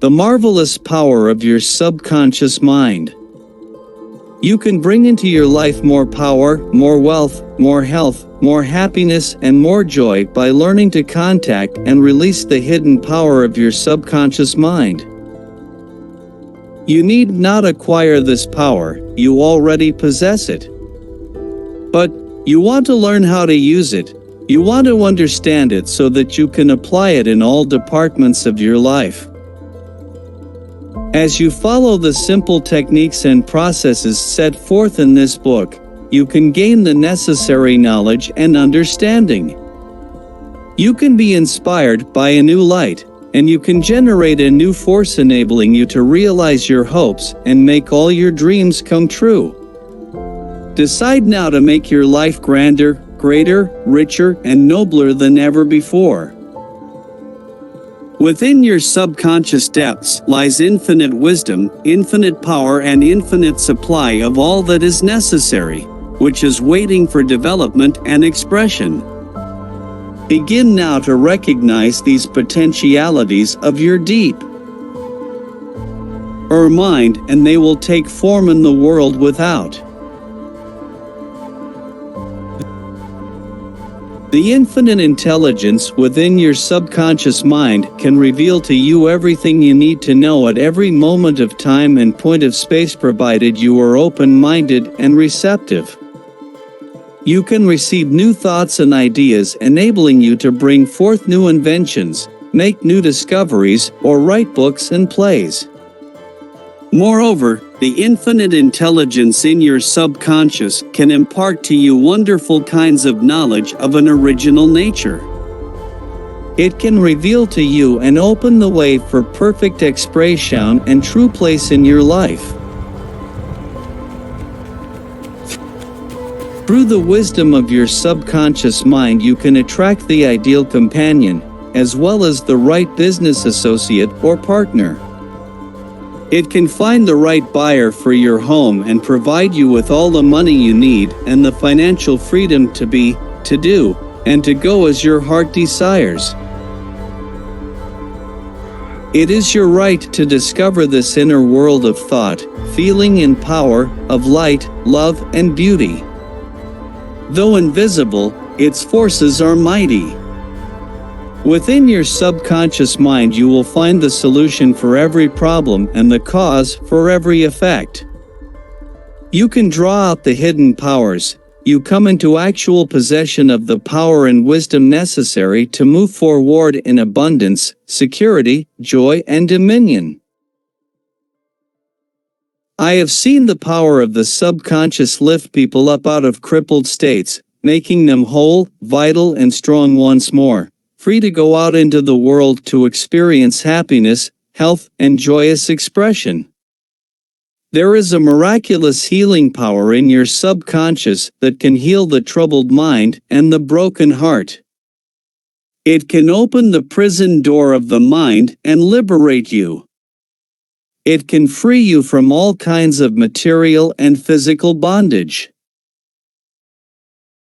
the marvelous power of your subconscious mind. You can bring into your life more power, more wealth, more health, more happiness, and more joy by learning to contact and release the hidden power of your subconscious mind. You need not acquire this power, you already possess it. But you want to learn how to use it. You want to understand it so that you can apply it in all departments of your life. As you follow the simple techniques and processes set forth in this book, you can gain the necessary knowledge and understanding. You can be inspired by a new light, and you can generate a new force enabling you to realize your hopes and make all your dreams come true. Decide now to make your life grander, greater, richer, and nobler than ever before. Within your subconscious depths lies infinite wisdom, infinite power, and infinite supply of all that is necessary, which is waiting for development and expression. Begin now to recognize these potentialities of your deep mind, and they will take form in the world without. The infinite intelligence within your subconscious mind can reveal to you everything you need to know at every moment of time and point of space, provided you are open-minded and receptive. You can receive new thoughts and ideas, enabling you to bring forth new inventions, make new discoveries, or write books and plays. Moreover, the infinite intelligence in your subconscious can impart to you wonderful kinds of knowledge of an original nature. It can reveal to you and open the way for perfect expression and true place in your life. Through the wisdom of your subconscious mind, you can attract the ideal companion, as well as the right business associate or partner. It can find the right buyer for your home and provide you with all the money you need and the financial freedom to be, to do, and to go as your heart desires. It is your right to discover this inner world of thought, feeling, and power, of light, love, and beauty. Though invisible, its forces are mighty. Within your subconscious mind, you will find the solution for every problem and the cause for every effect. You can draw out the hidden powers. You come into actual possession of the power and wisdom necessary to move forward in abundance, security, joy, and dominion. I have seen the power of the subconscious lift people up out of crippled states, making them whole, vital, and strong once more, free to go out into the world to experience happiness, health, and joyous expression. There is a miraculous healing power in your subconscious that can heal the troubled mind and the broken heart. It can open the prison door of the mind and liberate you. It can free you from all kinds of material and physical bondage.